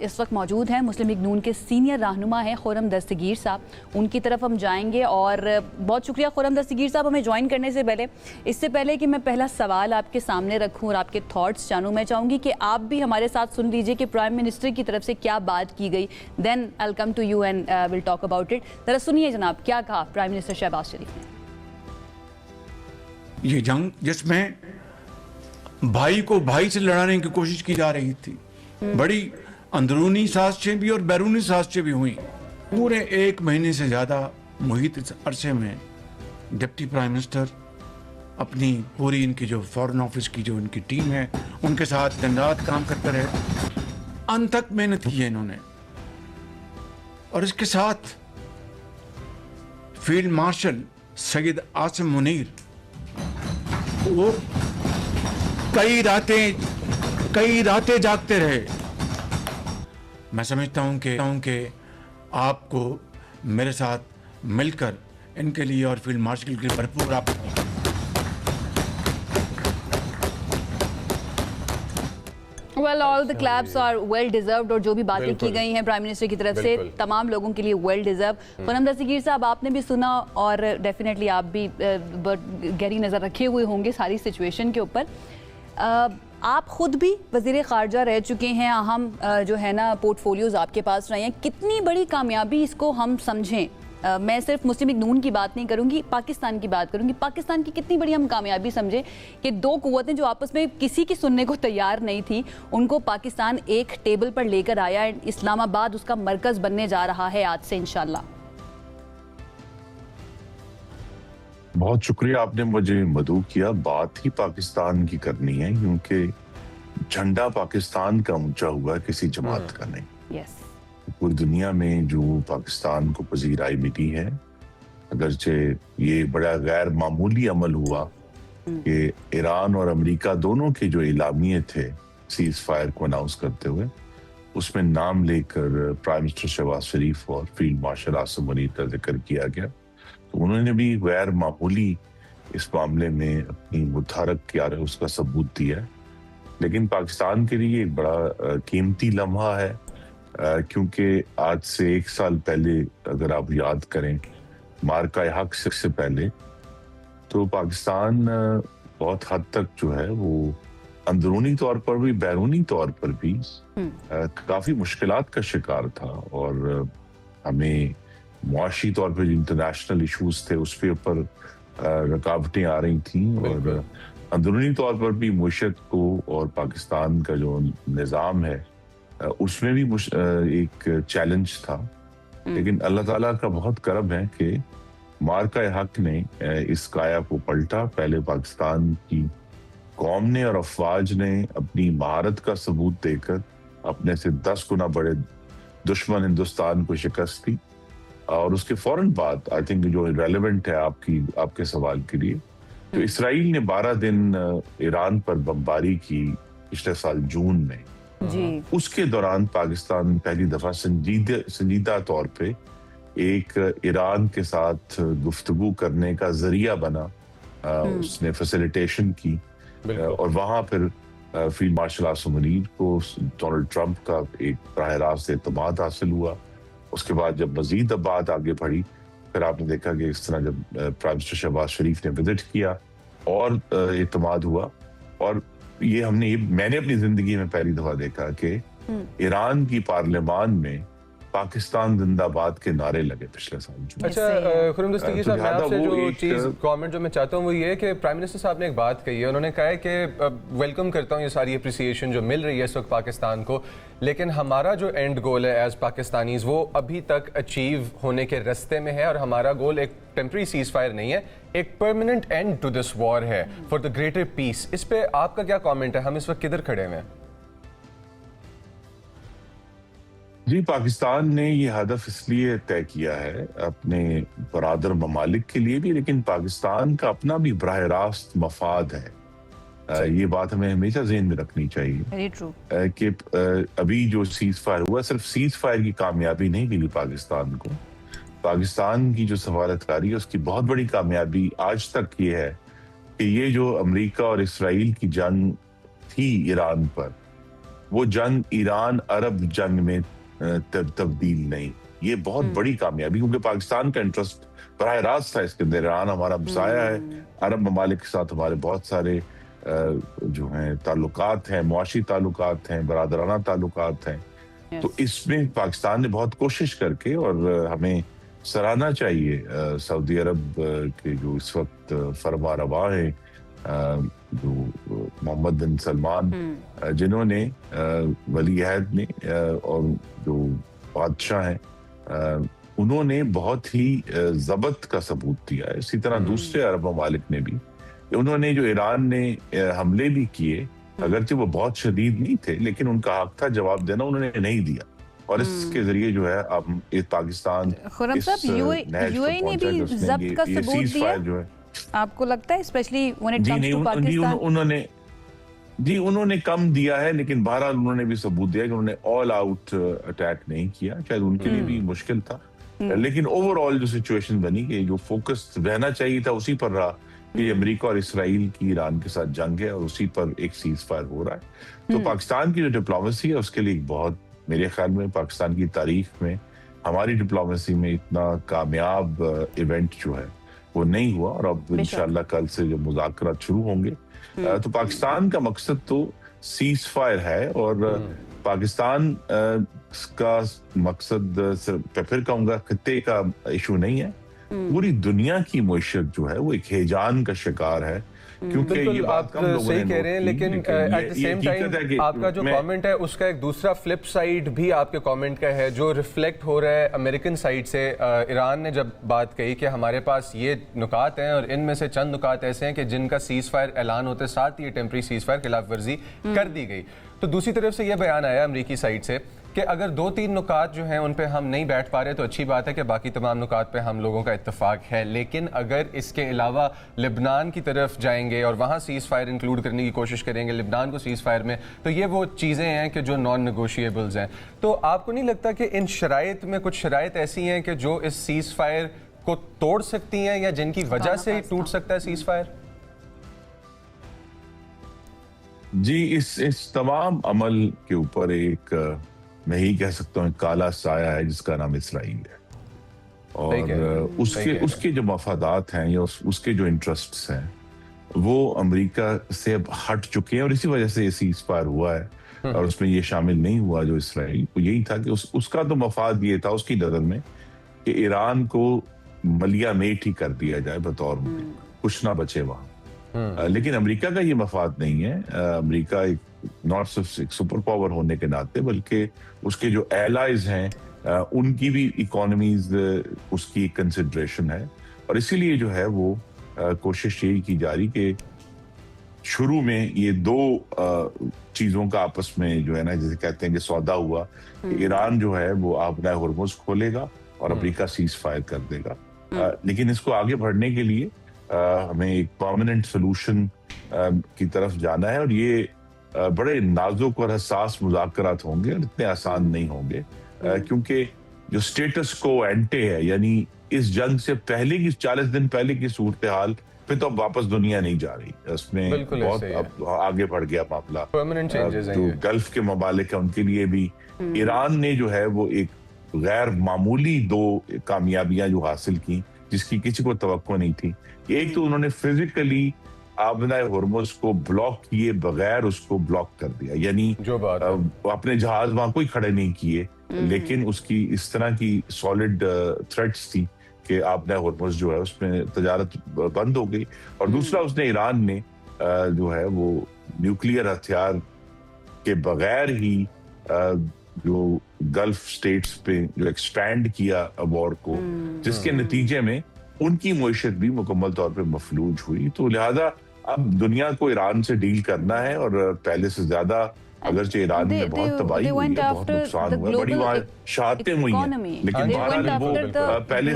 اس وقت موجود ہیں مسلم لیگ نون کے سینئر رہنما ہیں خرم دستگیر صاحب. ان کی طرف ہم جائیں گے. اور بہت شکریہ خرم دستگیر صاحب ہمیں جوائن کرنے سے پہلے. اس سے پہلے کہ میں پہلا سوال آپ کے سامنے رکھوں اور آپ کے تھاٹس جانوں, میں چاہوں گی کہ آپ بھی ہمارے ساتھ سن لیجئے کہ پرائم منسٹر کی طرف سے کیا بات کی گئی. Then I will come to you and will talk about it. ذرا سنیے جناب کیا کہا پرائم منسٹر شہباز شریف نے. یہ جنگ جس میں بھائی کو بھائی سے لڑانے کی کوشش کی جا رہی تھی, بڑی اندرونی سازشیں بھی اور بیرونی سازشیں بھی ہوئیں. پورے 1 مہینے سے زیادہ محیط اس عرصے میں ڈپٹی پرائم منسٹر اپنی پوری ان کی جو فارن آفس کی جو ان کی ٹیم ہے ان کے ساتھ دن رات کام کرتے رہے. انت تک محنت کی ہے انہوں نے. اور اس کے ساتھ فیلڈ مارشل سید عاصم منیر, وہ کئی راتیں جاگتے رہے. میں سمجھتا ہوں کہ آپ کو میرے ساتھ مل کر ان کے لیے اور فیلڈ مارشل کے لیے بھرپور آپ Well, all the claps are well deserved اور جو بھی باتیں کی گئی ہیں پرائم منسٹر کی طرف سے تمام لوگوں کے لیے well deserved. خرم دستگیر صاحب آپ نے بھی سنا اور ڈیفینیٹلی آپ بھی گہری نظر رکھے ہوئے ہوں گے ساری سچویشن کے اوپر. آپ خود بھی وزیر خارجہ رہ چکے ہیں, اہم جو ہے نا پورٹ فولیوز آپ کے پاس رہے ہیں. کتنی بڑی کامیابی اس کو ہم سمجھیں, میں صرف مسلم لیگ نون کی بات نہیں کروں گی, پاکستان کی بات کروں گی. پاکستان کی کتنی بڑی ہم کامیابی سمجھیں کہ 2 قوتیں جو آپس میں کسی کی سننے کو تیار نہیں تھی, ان کو پاکستان ایک ٹیبل پر لے کر آیا. اسلام آباد اس کا مرکز بننے جا رہا ہے آج سے انشاءاللہ. بہت شکریہ آپ نے مجھے مدعو کیا. بات ہی پاکستان کی کرنی ہے کیونکہ جھنڈا پاکستان کا اونچا ہوا ہے, کسی جماعت کا نہیں. یس, پوری دنیا میں جو پاکستان کو پذیرائی ملی ہے, اگرچہ یہ بڑا غیر معمولی عمل ہوا کہ ایران اور امریکہ دونوں کے جو اعلامیے تھے سیز فائر کو اناؤنس کرتے ہوئے, اس میں نام لے کر پرائم منسٹر شہباز شریف اور فیلڈ مارشل عاصم منیر کا ذکر کیا گیا. تو انہوں نے بھی غیر معمولی اس معاملے میں اپنی متحرک کیا رہے اس کا ثبوت دیا ہے. لیکن پاکستان کے لیے ایک بڑا قیمتی لمحہ ہے, کیونکہ آج سے 1 سال پہلے اگر آپ یاد کریں مارکہ حق سے پہلے, تو پاکستان بہت حد تک جو ہے وہ اندرونی طور پر بھی بیرونی طور پر بھی کافی مشکلات کا شکار تھا. اور ہمیں معاشی طور پہ جو انٹرنیشنل ایشوز تھے اس پہ اوپر رکاوٹیں آ رہی تھیں, اور اندرونی طور پر بھی معیشت کو اور پاکستان کا جو نظام ہے اس میں بھی ایک چیلنج تھا. لیکن اللہ تعالیٰ کا بہت کرم ہے کہ مارکہ حق نے اس کایا کو پلٹا. پہلے پاکستان کی قوم نے اور افواج نے اپنی مہارت کا ثبوت دے کر اپنے سے 10 گنا بڑے دشمن ہندوستان کو شکست دی. اور اس کے فوراً بعد آئی تھنک جو ریلیونٹ ہے آپ کے سوال کے لیے, تو اسرائیل نے 12 دن ایران پر بمباری کی پچھلے سال جون میں. اس کے دوران پاکستان پہلی دفعہ سنجیدہ طور پہ ایک ایران کے ساتھ گفتگو کرنے کا ذریعہ بنا. اس نے فیسیلیٹیشن کی, اور وہاں پھر فیلڈ مارشل عاصم منیر کو ڈونلڈ ٹرمپ کا ایک براہ راست اعتماد حاصل ہوا. اس کے بعد جب مزید بات آگے بڑھی, پھر آپ نے دیکھا کہ اس طرح جب پرائم منسٹر شہباز شریف نے وزٹ کیا اور اعتماد ہوا. اور یہ میں نے اپنی زندگی میں پہلی دفعہ دیکھا کہ ایران کی پارلیمان میں پاکستان زندہ باد کے نعرے لگے پچھلے سال. اچھا خرم دستگیر صاحب, میں آپ سے جو چیز کامنٹ جو میں چاہتا ہوں وہ یہ ہے کہ پرائم منسٹر صاحب نے ایک بات کہی ہے. انہوں نے کہا ہے کہ ویلکم کرتا ہوں یہ ساری اپریسیشن جو مل رہی ہے اس وقت پاکستان کو, لیکن ہمارا جو اینڈ گول ہے ایز پاکستانیز وہ ابھی تک اچیو ہونے کے راستے میں ہے, اور ہمارا گول ایک ٹیمپرری سیز فائر نہیں ہے, ایک پرماننٹ اینڈ ٹو دس وار ہے فار دا گریٹر پیس. اس پہ آپ کا کیا کامنٹ ہے؟ ہم اس وقت کدھر کھڑے ہیں؟ جی, پاکستان نے یہ ہدف اس لیے طے کیا ہے اپنے برادر ممالک کے لیے بھی, لیکن پاکستان کا اپنا بھی براہ راست مفاد ہے. یہ بات ہمیں ہمیشہ ذہن میں رکھنی چاہیے کہ ابھی جو سیز فائر ہوا صرف سیز فائر کی کامیابی نہیں ملی پاکستان کو. پاکستان کی جو سفارتکاری ہے اس کی بہت بڑی کامیابی آج تک یہ ہے کہ یہ جو امریکہ اور اسرائیل کی جنگ تھی ایران پر, وہ جنگ ایران عرب جنگ میں تبدیل نہیں. یہ بہت بڑی کامیابی, کیونکہ پاکستان کا انٹرسٹ براہ راست تھا اس کے اندر. ایران ہمارا ہمسایہ ہے, عرب ممالک کے ساتھ ہمارے بہت سارے جو ہیں تعلقات ہیں, معاشی تعلقات ہیں, برادرانہ تعلقات ہیں. تو اس میں پاکستان نے بہت کوشش کر کے, اور ہمیں سراہنا چاہیے سعودی عرب کے جو اس وقت فرما روا ہیں, جو محمد بن سلمان, جنہوں نے ولی عہد نے, اور جو بادشاہ ہیں, انہوں نے بہت ہی ضبط کا ثبوت دیا ہے. اسی طرح دوسرے عرب ممالک نے بھی, انہوں نے جو ایران نے حملے بھی کیے, اگرچہ وہ بہت شدید نہیں تھے, لیکن ان کا حق تھا جواب دینا, انہوں نے نہیں دیا. اور اس کے ذریعے جو ہے اب پاکستان خرم صاحب یو اے نے بھی ضبط کا ثبوت دیا, آپ کو لگتا ہے especially when it comes to Pakistan? انہوں نے کم دیا ہے, لیکن بہرحال انہوں نے بھی ثبوت دیا کہ انہوں نے آل آؤٹ اٹیک نہیں کیا. شاید ان کے لیے بھی مشکل تھا, لیکن اوور آل جو سچویشن بنی کہ جو فوکس رہنا چاہیے تھا اسی پر رہا, کہ امریکہ اور اسرائیل کی ایران کے ساتھ جنگ ہے اور اسی پر ایک سیز فائر ہو رہا ہے. تو پاکستان کی جو ڈپلومیسی ہے اس کے لیے بہت, میرے خیال میں پاکستان کی تاریخ میں ہماری ڈپلومیسی میں اتنا کامیاب ایونٹ جو ہے وہ نہیں ہوا. اور اب انشاءاللہ کل سے جب مذاکرات شروع ہوں گے, تو پاکستان کا مقصد تو سیز فائر ہے, اور پاکستان کا مقصد صرف پھر کہوں گا خطے کا ایشو نہیں ہے, پوری دنیا کی معیشت جو ہے وہ ایک ہیجان کا شکار ہے. کیونکہ یہ بات آپ صحیح کہہ رہے ہیں, لیکن ایٹ دی سیم ٹائم آپ کا جو کامنٹ ہے اس کا ایک دوسرا فلپ سائڈ بھی آپ کے کامنٹ کا ہے, جو ریفلیکٹ ہو رہا ہے امریکن سائڈ سے. ایران نے جب بات کہی کہ ہمارے پاس یہ نکات ہیں, اور ان میں سے چند نکات ایسے ہیں کہ جن کا سیز فائر اعلان ہوتے ساتھ یہ ٹیمپری سیز فائر خلاف ورزی کر دی گئی. تو دوسری طرف سے یہ بیان آیا امریکی سائڈ سے کہ اگر 2-3 نکات جو ہیں ان پہ ہم نہیں بیٹھ پا رہے تو اچھی بات ہے کہ باقی تمام نکات پہ ہم لوگوں کا اتفاق ہے, لیکن اگر اس کے علاوہ لبنان کی طرف جائیں گے اور وہاں سیز فائر انکلوڈ کرنے کی کوشش کریں گے, لبنان کو سیز فائر میں, تو یہ وہ چیزیں ہیں کہ جو نان نیگوشیبلز ہیں. تو آپ کو نہیں لگتا کہ ان شرائط میں کچھ شرائط ایسی ہیں کہ جو اس سیز فائر کو توڑ سکتی ہیں, یا جن کی وجہ سے ٹوٹ سکتا ہے سیز فائر؟ جی, اس تمام عمل کے اوپر ایک میں ہی کہہ سکتا ہوں کالا سایہ ہے جس کا نام اسرائیل ہے, اور اس کے جو مفادات ہیں یا اس کے جو انٹرسٹس ہیں وہ امریکہ سے اب ہٹ چکے ہیں, اور اسی وجہ سے یہ سیز فائر ہوا ہے. اور اس میں یہ شامل نہیں ہوا جو اسرائیل کو, یہی تھا کہ اس کا تو مفاد یہ تھا اس کی نظر میں کہ ایران کو ملیا میٹ ہی کر دیا جائے بطور کچھ نہ بچے وہاں. لیکن امریکہ کا یہ مفاد نہیں ہے. امریکہ ایک ناٹ صرف ایک سپر پاور ہونے کے ناطے, بلکہ اس کے جو ایلائز ہیں ان کی بھی اکانومیز اس کی کنسیڈریشن ہے. اور اسی لیے جو ہے وہ کوشش یہی کی جا رہی کہ شروع میں یہ 2 چیزوں کا آپس میں جو ہے نا, جیسے کہتے ہیں کہ سودا ہوا, کہ ایران جو ہے وہ آبنائے ہرمز کھولے گا اور امریکہ سیز فائر کر دے گا. لیکن اس کو آگے بڑھنے کے لیے ہمیں ایک پرماننٹ سولوشن کی طرف جانا ہے, اور یہ بڑے نازک اور حساس مذاکرات ہوں گے, اور اتنے آسان نہیں ہوں گے, کیونکہ جو سٹیٹس کو اینٹے ہے, یعنی اس جنگ سے پہلے کی 40 دن پہلے کی صورتحال پھر تو اب واپس دنیا نہیں جا رہی, اس میں بہت اب آگے بڑھ گیا معاملہ. جو گلف کے ممالک ہیں ان کے لیے بھی ایران نے جو ہے وہ ایک غیر معمولی 2 کامیابیاں جو حاصل کی, جس کی کسی کو توقع نہیں تھی. ایک تو انہوں نے فزیکلی آبنائے ہرمز کو بلاک کیے بغیر اس کو بلاک کر دیا, یعنی اپنے جہاز وہاں کوئی کھڑے نہیں کیے, لیکن اس کی اس طرح کی سالڈ تھریٹس تھی کہ آبنائے ہرمز جو ہے اس میں تجارت بند ہو گئی. اور دوسرا اس نے ایران نے جو ہے وہ نیوکلیئر ہتھیار کے بغیر ہی جو گلف سٹیٹس پہ جو ایکسپینڈ کیا وار کو, جس کے نتیجے میں ان کی معیشت بھی مکمل طور پہ مفلوج ہوئی. تو لہذا اب دنیا کو ایران سے ڈیل کرنا ہے, اور پہلے سے زیادہ اگرچہ ایران میں بہت تباہی ہوئی ہے, بہت نقصان ہوا ہے, بڑی وہاں شہادتیں ہوئی ہیں, لیکن بہرحال وہ پہلے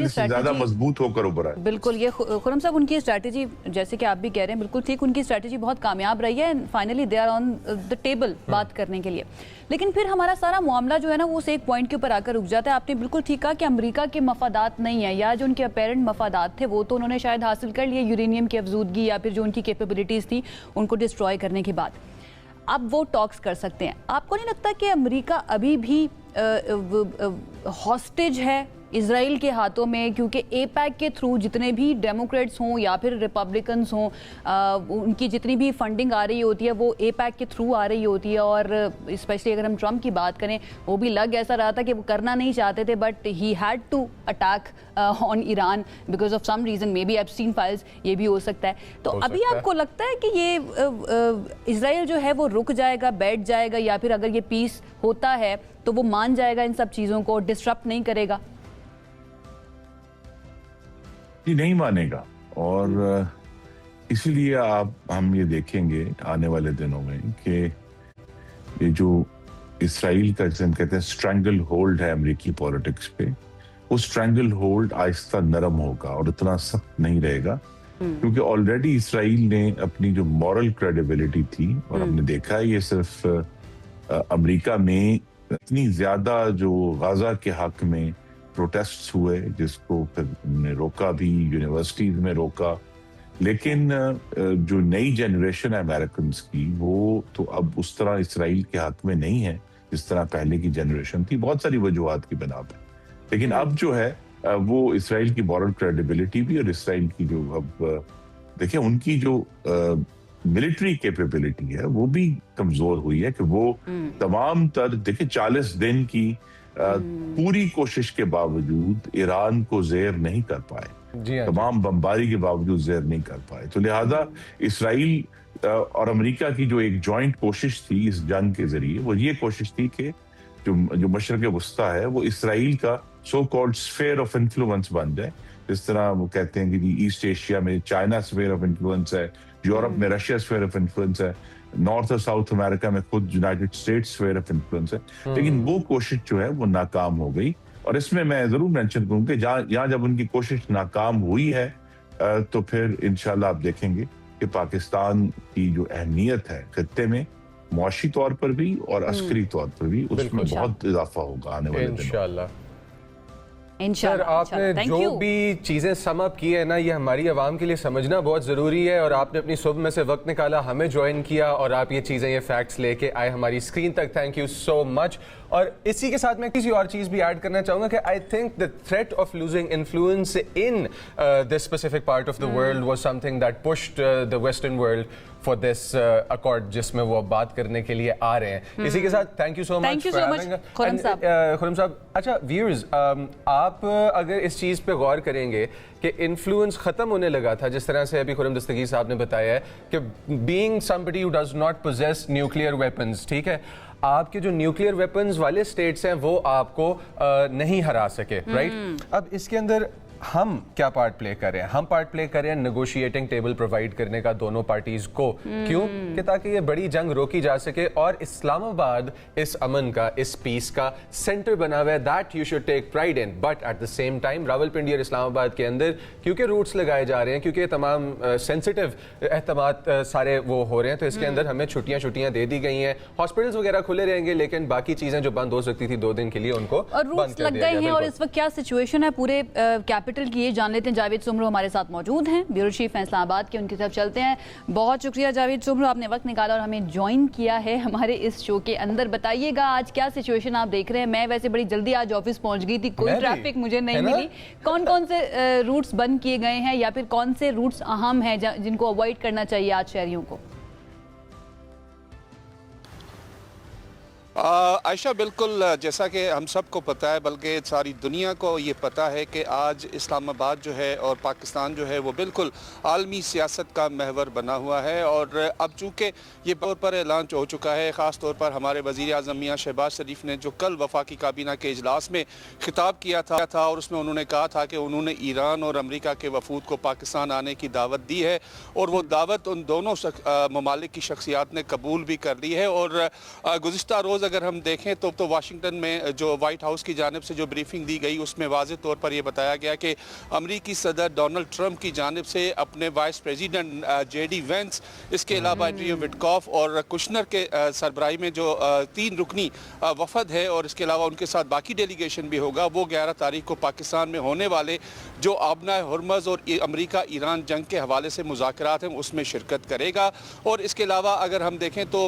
سے زیادہ مضبوط ہو کر ابھرا ہے. بالکل, یہ خرم صاحب ان کی اسٹریٹجی, جیسے کہ آپ بھی کہہ رہے ہیں بالکل ٹھیک, ان کی اسٹریٹجی بہت کامیاب رہی ہے, finally they are on the table بات کرنے کے لیے. لیکن پھر ہمارا سارا معاملہ جو ہے نا وہ اس ایک پوائنٹ کے اوپر آ کر رک جاتا ہے. آپ نے بالکل ٹھیک کہا کہ امریکہ کے مفادات نہیں ہیں, یا جو ان کے اپیرنٹ مفادات تھے وہ تو انہوں نے شاید حاصل کر لیے, یورینیم کی افزودگی یا پھر جو ان کی کیپیبلٹیز تھی ان کو ڈسٹروائے کرنے کے بعد. اب وہ ٹاکس کر سکتے ہیں. آپ کو نہیں لگتا کہ امریکہ ابھی بھی ہاسٹیج ہے اسرائیل کے ہاتھوں میں, کیونکہ اے پیک کے تھرو جتنے بھی ڈیموکریٹس ہوں یا پھر ریپبلکنس ہوں, ان کی جتنی بھی فنڈنگ آ رہی ہوتی ہے وہ اے پیک کے تھرو آ رہی ہوتی ہے, اور اسپیشلی اگر ہم ٹرمپ کی بات کریں, وہ بھی لگ ایسا رہا تھا کہ وہ کرنا نہیں چاہتے تھے, but he had to attack on Iran because of some reason, maybe Epstein files, یہ بھی ہو سکتا ہے. تو ابھی آپ کو لگتا ہے کہ یہ اسرائیل جو ہے وہ رک جائے گا, بیٹھ جائے گا, یا پھر اگر یہ پیس ہوتا ہے تو وہ مان جائے گا ان سب چیزوں کو, ڈسٹرپٹ نہیں کرے گا؟ نہیں مانے گا, اور اسی لیے ہم یہ دیکھیں گے آنے والے دنوں میں کہ یہ جو اسرائیل کا جسے ہم کہتے ہیں اسٹرینگل ہولڈ ہے امریکی پولیٹکس پہ, وہ اسٹرینگل ہولڈ آہستہ نرم ہوگا اور اتنا سخت نہیں رہے گا, کیونکہ آلریڈی اسرائیل نے اپنی جو مورل کریڈیبلٹی تھی, اور ہم نے دیکھا ہے یہ صرف امریکہ میں اتنی زیادہ جو غزہ کے حق میں پروٹیسٹس ہوئے, جس کو پھر نے روکا بھی, یونیورسٹیز میں روکا, لیکن جو نئی جنریشن ہے امریکنز کی, وہ تو اب اس طرح اسرائیل کے حق میں نہیں ہے جس طرح پہلے کی جنریشن تھی, بہت ساری وجوہات کی بنا پہ. لیکن اب جو ہے وہ اسرائیل کی مورل کریڈیبلٹی بھی, اور اسرائیل کی جو اب دیکھیں ان کی جو ملٹری کیپیبلٹی ہے وہ بھی کمزور ہوئی ہے, کہ وہ تمام تر دیکھیں 40 دن کی پوری کوشش کے باوجود ایران کو زیر نہیں کر پائے, تمام بمباری کے باوجود زیر نہیں کر پائے. تو لہذا اسرائیل اور امریکہ کی جو ایک جوائنٹ کوشش تھی اس جنگ کے ذریعے, وہ یہ کوشش تھی کہ جو مشرق وسطیٰ ہے وہ اسرائیل کا so called sphere of influence بن جائے, جس طرح وہ کہتے ہیں کہ ایسٹ ایشیا میں چائنا اسفیئر آف انفلوئنس ہے, یورپ میں رشیا اسفیئر آف انفلوئنس ہے, نارتھ اور ساؤتھ امریکہ میں خود United States sphere of influence ہے. لیکن وہ کوشش جو ہے وہ ناکام ہو گئی, اور اس میں ضرور مینشن کروں کہ یہاں جب ان کی کوشش ناکام ہوئی ہے تو پھر انشاءاللہ آپ دیکھیں گے کہ پاکستان کی جو اہمیت ہے خطے میں, معاشی طور پر بھی اور عسکری طور پر بھی, اس میں بہت اضافہ ہوگا آنے والے دنوں. سر آپ نے جو بھی چیزیں سم اپ کی ہے نا, یہ ہماری عوام کے لیے سمجھنا بہت ضروری ہے, اور آپ نے اپنی صبح میں سے وقت نکالا, ہمیں جوائن کیا, اور آپ یہ چیزیں, یہ فیکٹس لے کے آئے ہماری اسکرین تک. تھینک یو سو مچ. اور اسی کے ساتھ میں کسی اور چیز بھی ایڈ کرنا چاہوں گا کہ I think the threat of losing influence in this specific part of the world was some thing that pushed the western world for this accord, جس میں وہ بات کرنے کے لیے آ رہے ہیں. اسی کے ساتھ تھینک یو سو مچ خرم صاحب. اچھا ویورز, آپ اگر اس چیز پہ غور کریں گے کہ انفلوئنس ختم ہونے لگا تھا, جس طرح سے ابھی خرم دستگیر صاحب نے بتایا ہے کہ being somebody who does not possess nuclear weapons, ٹھیک ہے, آپ کے جو نیوکلیئر ویپنز والے سٹیٹس ہیں وہ آپ کو نہیں ہرا سکے, رائٹ. اب اس کے اندر ہم کیا پارٹ پلے کر رہے ہیں؟ ہم پارٹ پلے کر رہے ہیں نیگوشیٹنگ ٹیبل پرووائڈ کرنے کا دونوں پارٹیز کو. کیوں؟ کہ تاکہ یہ بڑی جنگ روکی جا سکے, اور اسلام آباد اس امن کا, اس پیس کا سینٹر بنا ہوا ہے. That you should take pride in. But at the same time Rawalpindi اور اسلام آباد کے اندر کیونکہ روٹس لگائے جا رہے ہیں, کیونکہ تمام سینسٹیو اہتمامات سارے وہ ہو رہے ہیں, تو اس کے اندر ہمیں چھٹیاں دے دی گئی ہیں. ہاسپٹلس وغیرہ کھلے رہیں گے, لیکن باقی چیزیں جو بند ہو سکتی تھی 2 دن کے لیے ان کو بند کر دیا گیا. اور اس وقت کیا سچویشن ہے پورے کیپٹل کی, یہ جان لیتے ہیں. جاوید سمرو ہمارے ساتھ موجود ہیں, بیورو چیف ہیں اسلام آباد کے, ان کی طرف چلتے ہیں. بہت شکریہ جاوید سمرو, آپ نے وقت نکالا اور ہمیں جوائن کیا ہے ہمارے اس شو کے اندر. بتائیے گا آج کیا سچویشن آپ دیکھ رہے ہیں؟ میں ویسے بڑی جلدی آج آفس پہنچ گئی تھی, کوئی ٹریفک مجھے نہیں ملی. کون کون سے روٹس بند کیے گئے ہیں, یا پھر کون سے روٹس اہم ہیں جن کو اوائڈ کرنا چاہیے آج شہریوں کو؟ عائشہ بالکل جیسا کہ ہم سب کو پتہ ہے, بلکہ ساری دنیا کو یہ پتہ ہے کہ آج اسلام آباد جو ہے اور پاکستان جو ہے وہ بالکل عالمی سیاست کا محور بنا ہوا ہے. اور اب چونکہ یہ طور پر اعلان ہو چکا ہے, خاص طور پر ہمارے وزیر اعظم میاں شہباز شریف نے جو کل وفاقی کابینہ کے اجلاس میں خطاب کیا تھا, اور اس میں انہوں نے کہا تھا کہ انہوں نے ایران اور امریکہ کے وفود کو پاکستان آنے کی دعوت دی ہے, اور وہ دعوت ان دونوں ممالک کی شخصیات نے قبول بھی کر لی ہے. اور گزشتہ روز اگر ہم دیکھیں تو واشنگٹن میں جو وائٹ ہاؤس کی جانب سے جو بریفنگ دی گئی, اس میں واضح طور پر یہ بتایا گیا کہ امریکی صدر ڈونلڈ ٹرمپ کی جانب سے اپنے vice president J D Vance, اس کے علاوہ اینڈریو وٹکاف اور کشنر کے سربراہی میں جو 3 رکنی وفد ہے, اور اس کے علاوہ ان کے ساتھ باقی ڈیلیگیشن بھی ہوگا, وہ 11 تاریخ کو پاکستان میں ہونے والے جو آبنائے ہرمز اور امریکہ ایران جنگ کے حوالے سے مذاکرات ہیں اس میں شرکت کرے گا. اور اس کے علاوہ اگر ہم دیکھیں تو